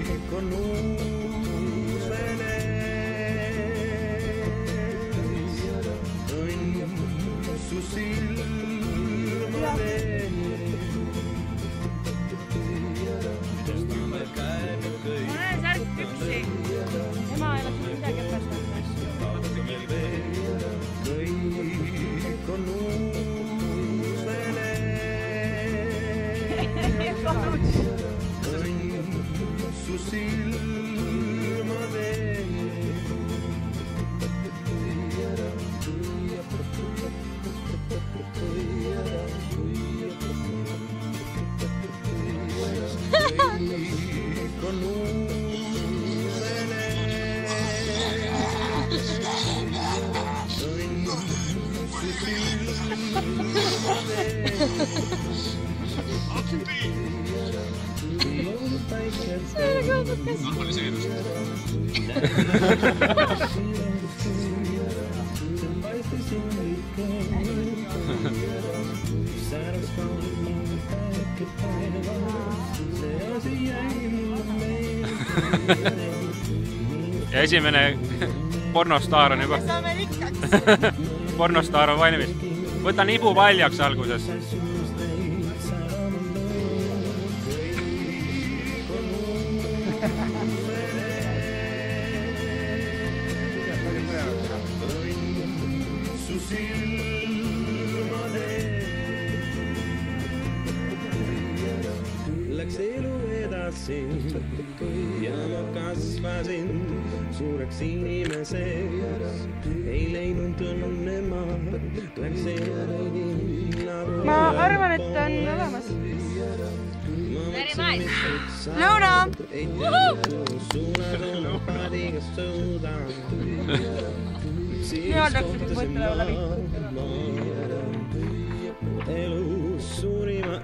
Kõik on uus venes, õnn su silmade. Ma näen särk püksi. Ema ei ole midagi õpestanud. Kõik on uus venes, õnn su silmade. Kõik on uus venes, õnn su silmade. Normaliseerus. Ja esimene pornostaar on juba. Saame rikkaks. Pornostaar on valmis. Võta nibu paljaks alguses. Su silmade. Läks elu edasi ja ma kasvasin suureks inimeseks. Ei leidnud õnne ma, läks elu nagu. Ma arvan, et on olemas. Very nice. Lõuna! Nii oldakse, kui mõtlema läbi. Elu suurima